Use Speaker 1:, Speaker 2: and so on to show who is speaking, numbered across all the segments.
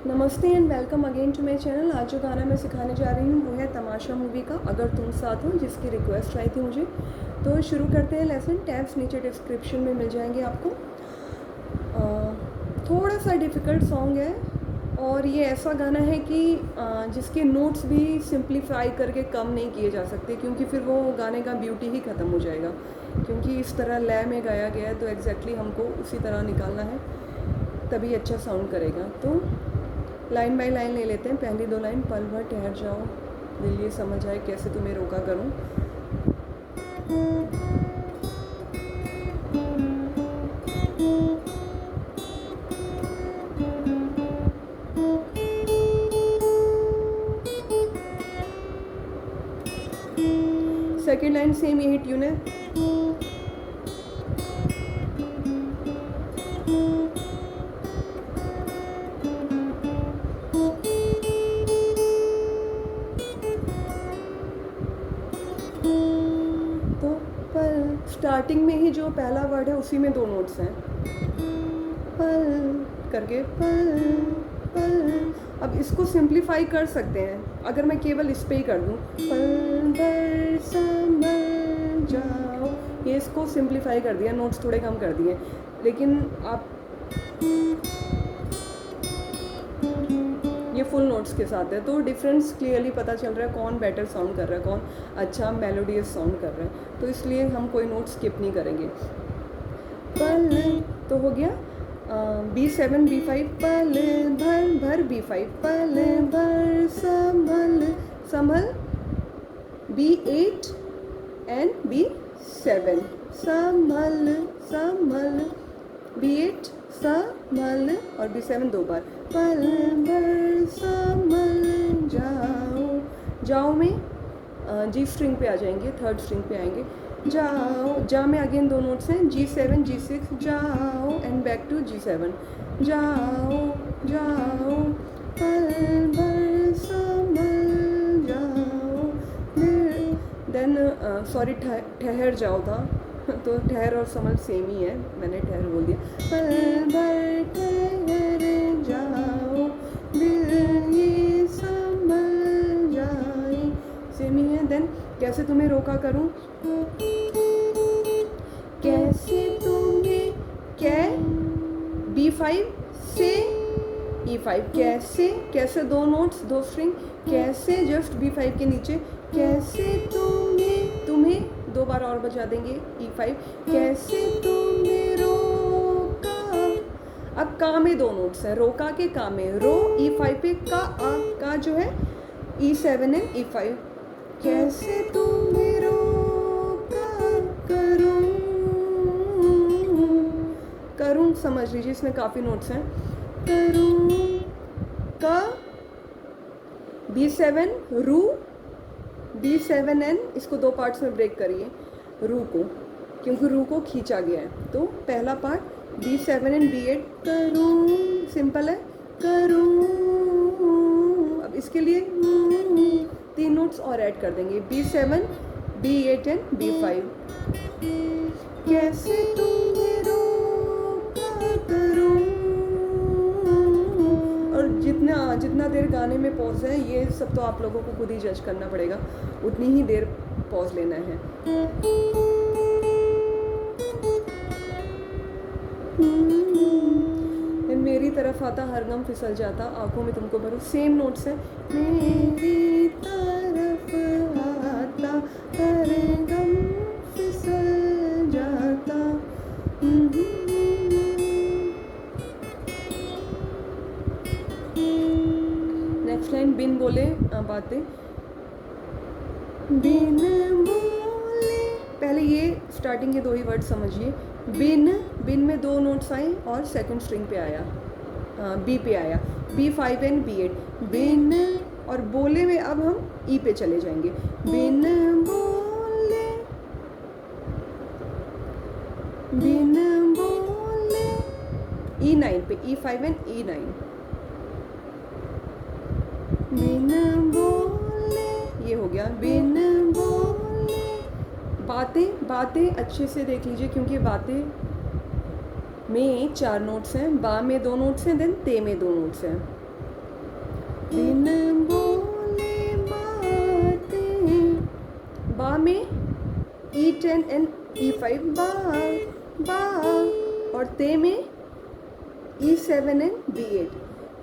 Speaker 1: नमस्ते and welcome again to my channel. आज जो गाना मैं सिखाने जा रही हूँ वो है तमाशा मूवी का अगर तुम साथ हो, जिसकी रिक्वेस्ट आई थी मुझे। तो शुरू करते हैं लेसन। टैब्स नीचे डिस्क्रिप्शन में मिल जाएंगे आपको। थोड़ा सा डिफ़िकल्ट सॉन्ग है और ये ऐसा गाना है कि जिसके नोट्स भी सिंप्लीफाई करके कम नहीं किए जा सकते, क्योंकि फिर वो गाने का ब्यूटी ही ख़त्म हो जाएगा। क्योंकि इस तरह लय में गाया गया है तो एग्जैक्टली हमको उसी तरह निकालना है, तभी अच्छा साउंड करेगा। तो लाइन बाय लाइन ले लेते हैं। पहली दो लाइन, पल भर ठहर जाओ, दिल ये समझ आए कैसे तुम्हें रोका करूं। सेकेंड लाइन सेम यही ट्यून है। तो पल, स्टार्टिंग में ही जो पहला वर्ड है उसी में दो नोट्स हैं, पल करके पल पल। अब इसको सिंप्लीफाई कर सकते हैं अगर मैं केवल इस पे ही कर दूं, पल भर संभल जाओ। ये इसको सिंप्लीफाई कर दिया, नोट्स थोड़े कम कर दिए। लेकिन आप ये फुल नोट्स के साथ है तो डिफरेंस क्लियरली पता चल रहा है कौन बेटर साउंड कर रहा है, कौन अच्छा मेलोडियस साउंड कर रहा है। तो इसलिए हम कोई नोट स्किप नहीं करेंगे। पल तो हो गया B7 B5, पल भर भर B5, पल भर संभल संभल B8 and B7, Sambhal Sambhal B8 संभल और B7 दो बार, पल भर संभल जाओ। जाओ में जी स्ट्रिंग पे आ जाएंगे, थर्ड स्ट्रिंग पे आएंगे। जाओ, जा में अगेन दो नोट्स हैं, G7 G6, जाओ एंड बैक टू G7, जाओ जाओ, पल भर संभल जाओ। देन सॉरी, ठहर जाओ था तो ठहर और संभल सेम ही है, मैंने ठहर बोल दिया। पल भर ठहर जाओ, दिल ये संभल जाए, सेम ही है। देन कैसे तुम्हें रोका करूं, कैसे तुम्हें, कै B5 से E5, कैसे कैसे दो नोट्स दो स्ट्रिंग, कैसे जस्ट B5 के नीचे, कैसे तुम्हें तुम्हें दो बार और बजा देंगे E5, कैसे तुम्हें रोका। अब का में दो नोट्स हैं, रोका के का में, रो E5 पे, का जो है E7 एंड E5, कैसे तुम्हें रोका करूं करूं, समझ लीजिए इसमें काफ़ी नोट्स हैं। करूं का B7 रू, B7 एन, इसको दो पार्ट्स में ब्रेक करिए रू को, क्योंकि रू को खींचा गया है। तो पहला पार्ट B7 एंड B8, करूं, सिंपल है, करूं। अब इसके लिए तीन नोट्स और ऐड कर देंगे, B7 B8 एंड B5, कैसे तुम्हें रोका करूं। और जितना देर गाने में पॉज है, ये सब तो आप लोगों को खुद ही जज करना पड़ेगा, उतनी ही देर पॉज लेना है। मेरी तरफ आता हर गम फिसल जाता, आंखों में तुमको भरो, सेम नोट्स हैं। मेरी तरफ आता हर गम फिसल जाता। नेक्स्ट लाइन, बिन बोले बातें, बिन बोले, पहले ये स्टार्टिंग के दो ही वर्ड समझिए। बिन, बिन में दो नोट्स आए और सेकंड स्ट्रिंग पे आया, बी पे आया, B5 एंड B8, बिन। और बोले में अब हम ई पे चले जाएंगे, बिन बोले, बिन बोले, E9 पे, E5 एंड E9, बिन बोले, ये हो गया बिन बोले। बातें, बातें अच्छे से देख लीजिए, क्योंकि बातें में 4 नोट्स हैं, बा में 2 नोट्स हैं, देन ते में 2 नोट्स हैं। बिन बोले बातें, बा में E10 एंड E5, बा बा, और ते में E7 एंड B8,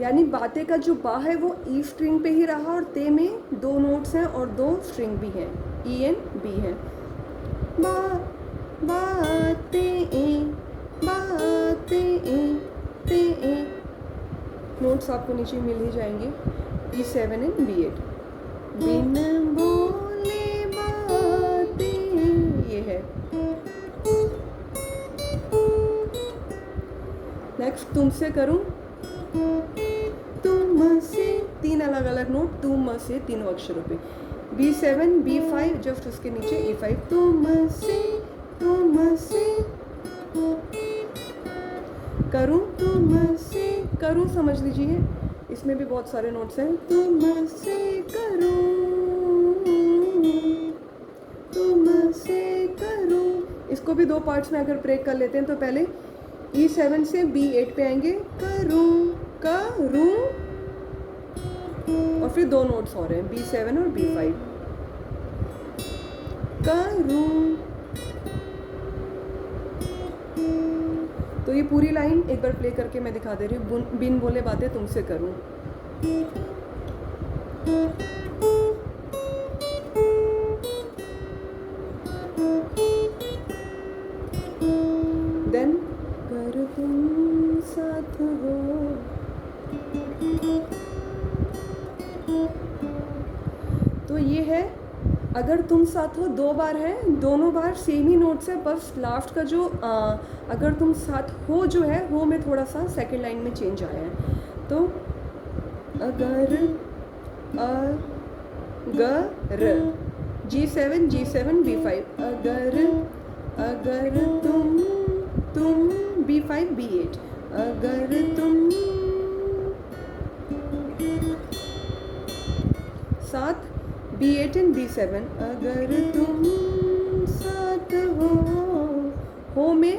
Speaker 1: यानी बातें का जो बा है वो ई स्ट्रिंग पे ही रहा और ते में 2 नोट्स हैं और 2 स्ट्रिंग भी हैं, E एंड B हैं। बा बातें बातें ते, नोट्स आपको नीचे मिल ही जाएंगे, E7 एंड B8। बिन बोले बातें, ये है। नेक्स्ट तुमसे करूं, तुमसे, 3 अलग अलग नोट, तुम से, तीनों अक्षरों पे, B7 B5, जस्ट उसके नीचे E5, तुमसे तुमसे करूं, तुमसे करूं, समझ लीजिए इसमें भी बहुत सारे नोट्स हैं। तुमसे करूं, तुमसे करूं, इसको भी 2 पार्ट्स में अगर ब्रेक कर लेते हैं तो पहले E7 से B8 पे आएंगे, करूं करूं, और फिर 2 नोट्स और हैं, B7 और B5, करूं। तो ये पूरी लाइन एक बार प्ले करके मैं दिखा दे रही हूँ, बिन बोले बातें तुमसे करूं। देन कर तुम साथ हो, तो ये है अगर तुम साथ हो, 2 बार है, दोनों बार सेम ही नोट्स है, बस लास्ट का जो अगर तुम साथ हो जो है वो में थोड़ा सा सेकंड लाइन में चेंज आया है। तो अगर अगर G7 B5, अगर तुम B5 B8, अगर तुम साथ B8 एंड B7, अगर तुम साथ हो में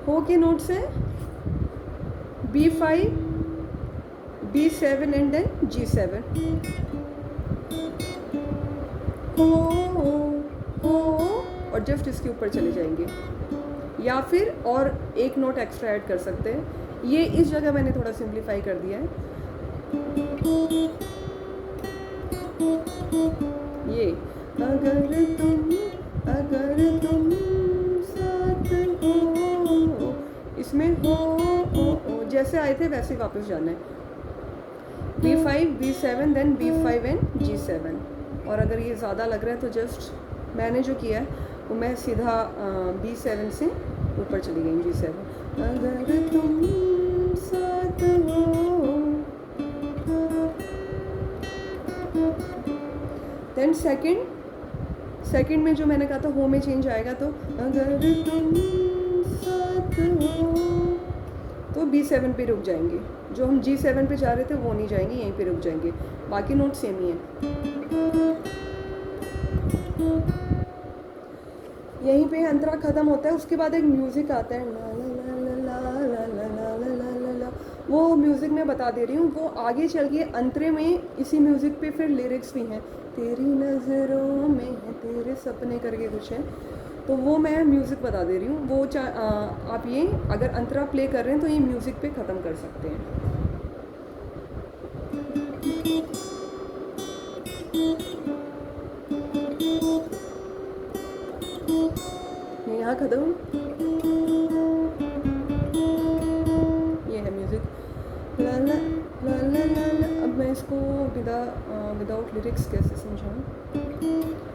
Speaker 1: हो के नोट्स हैं B5 B7 and then G7, हो और जस्ट इसके ऊपर चले जाएंगे, या फिर और एक नोट एक्स्ट्रा ऐड कर सकते हैं। ये इस जगह मैंने थोड़ा सिंप्लीफाई कर दिया है, ये अगर तुम साथ हो, इसमें हो जैसे आए थे वैसे वापस जाना है, B5 B7 then B5 and G7। और अगर ये ज़्यादा लग रहा है तो जस्ट मैंने जो किया है वो मैं सीधा B7 से ऊपर चली गई G7, अगर तुम साथ हो। देन सेकंड में जो मैंने कहा था हो में चेंज आएगा, तो अगर तुम साथ हो तो B7 पे रुक जाएंगे, जो हम G7 पे जा रहे थे वो नहीं जाएंगे, यहीं पे रुक जाएंगे, बाकी नोट सेम ही हैं। यहीं पे अंतरा ख़त्म होता है, उसके बाद एक म्यूज़िक आता है, ला ला ला ला ला ला ला ला ला ला ला, वो म्यूज़िक मैं बता दे रही हूँ, वो आगे चल के अंतरे में इसी म्यूज़िक पे फिर लिरिक्स भी हैं, तेरी नज़रों में है तेरे सपने करके कुछ है, तो वो मैं म्यूज़िक बता दे रही हूँ, वो आप ये अगर अंतरा प्ले कर रहे हैं तो ये म्यूज़िक पे ख़त्म कर सकते हैं। यहाँ ख़त्म, ये है म्यूज़िक, ला ला ला ला ला ला। अब मैं इसको विदाउट लिरिक्स कैसे समझाऊँ,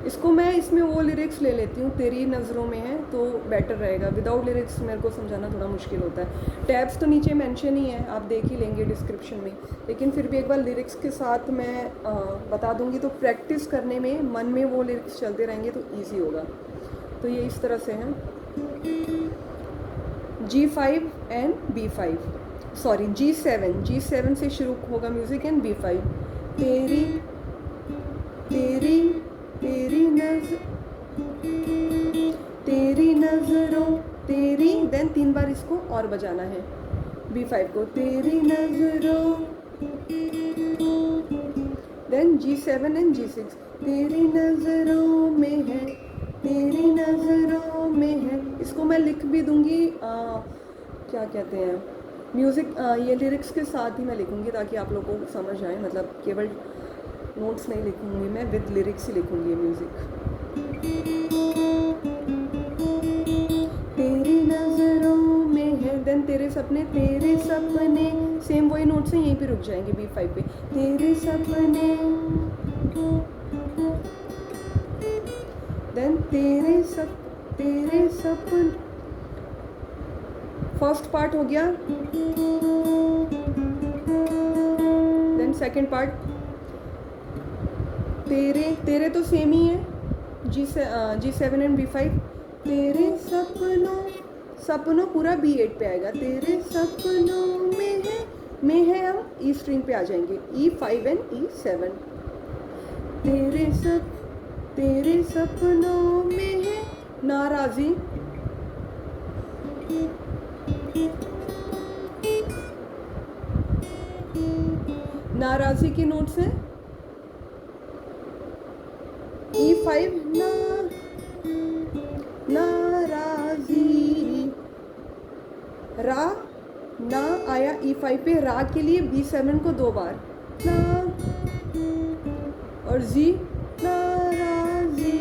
Speaker 1: इसको मैं इसमें वो लिरिक्स ले लेती हूँ, तेरी नज़रों में है तो बेटर रहेगा, विदाउट लिरिक्स मेरे को समझाना थोड़ा मुश्किल होता है। टैब्स तो नीचे मेंशन ही है, आप देख ही लेंगे डिस्क्रिप्शन में, लेकिन फिर भी एक बार लिरिक्स के साथ मैं बता दूँगी, तो प्रैक्टिस करने में मन में वो लिरिक्स चलते रहेंगे तो ईजी होगा। तो ये इस तरह से हैं, G5 and B5, sorry G7 से शुरू होगा म्यूज़िक एंड B5, तेरी तेरी तेरी नज़रों तेरी, देन 3 बार इसको और बजाना है B5 को, तेरी नजरों, देन G7 एंड G6, तेरी नजरों में है, तेरी नजरों में है। इसको मैं लिख भी दूंगी, क्या कहते हैं, म्यूज़िक, ये लिरिक्स के साथ ही मैं लिखूंगी ताकि आप लोगों को समझ आए, मतलब केवल नोट्स नहीं लिखूंगी मैं, विद लिरिक्स ही लिखूंगी ये म्यूज़िक। तेरी नजरों में है, देन तेरे सपने, तेरे सपने, सेम वही नोट्स हैं, यहीं पे रुक जाएंगे B5 पे, तेरे सपने, देन तेरे सपने, फर्स्ट पार्ट हो गया, देन सेकंड पार्ट, तेरे तो सेम ही है, G7 एंड B5, तेरे सपनों पूरा B8 पे आएगा, तेरे सपनों में है हम E स्ट्रिंग पे आ जाएंगे, E5 एंड E7, तेरे सपनों में है नाराज़ी, नाराज़ी के नोट्स हैं E5, नाराज़ी, रा ना आया E5 पे, रा के लिए B7 को 2 बार, ना, और जी, नाराज़ी,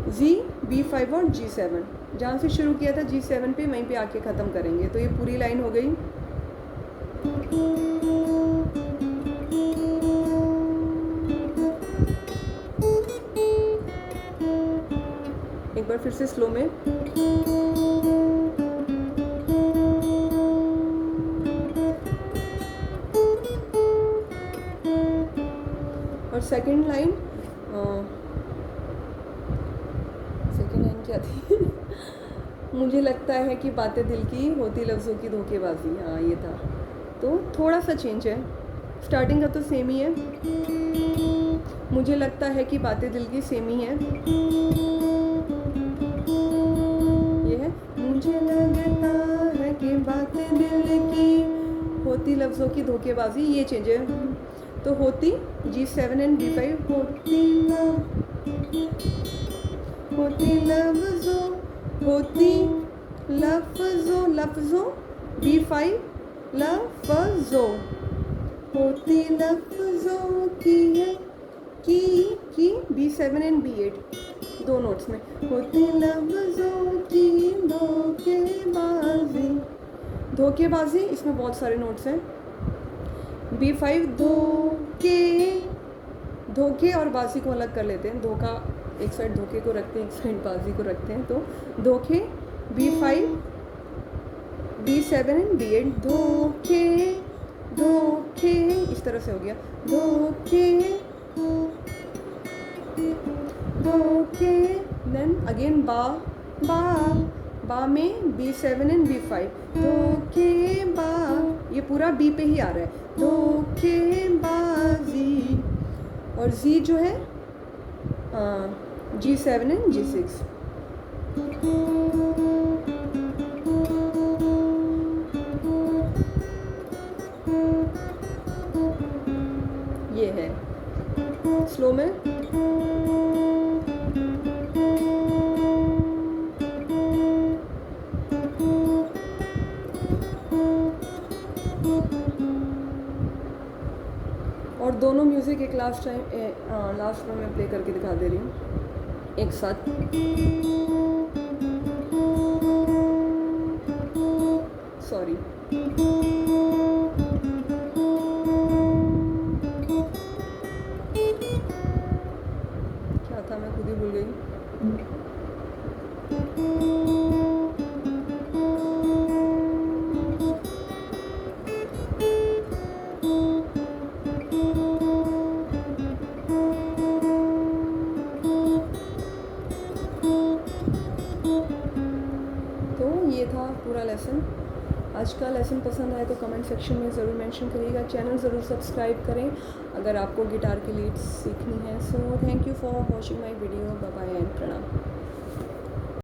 Speaker 1: जी B5 और G7, जहाँ से शुरू किया था G7 पे वहीं पे आके ख़त्म करेंगे। तो ये पूरी लाइन हो गई। एक बार फिर से स्लो में, और सेकंड लाइन क्या थी मुझे लगता है कि बातें दिल की होती लफ्ज़ों की धोखेबाजी, हाँ ये था। तो थोड़ा सा चेंज है, स्टार्टिंग का तो सेम ही है, मुझे लगता है कि बातें दिल की सेम ही है, ये है, मुझे लगता है कि बातें दिल की होती लफ्ज़ों की धोखेबाजी, ये चेंज है। तो होती G7 एंड B5, होती लफ्ज़ों B5 लफ्ज़ों, होती लफ्ज़ों की है, की B7 एंड B8 दो नोट्स में, होती लफ्ज़ों की धोखेबाजी, इसमें बहुत सारे नोट्स हैं। B5 धोखे और बाजी को अलग कर लेते हैं, धोखा एक साइड धोखे को रखते हैं, एक साइड बाजी को रखते हैं। तो धोखे B5 B7 एंड B8, धोखे इस तरह से हो गया, धोखे, देन अगेन बा में B7 एंड B5, धोखेबा, ये पूरा B पे ही आ रहा है, धोखेबाजी, और जी जो है G7 एंड G6। ये है स्लो में, और दोनों म्यूज़िक एक लास्ट में मैं प्ले करके दिखा दे रही हूँ एक साथ। सॉरी, क्या था मैं खुद ही भूल गई। तो ये था पूरा लेसन। आज का लेसन पसंद आए तो कमेंट सेक्शन में ज़रूर मेंशन करिएगा, चैनल ज़रूर सब्सक्राइब करें अगर आपको गिटार की लीड्स सीखनी है। So thank you for watching my video, bye bye and प्रणाम।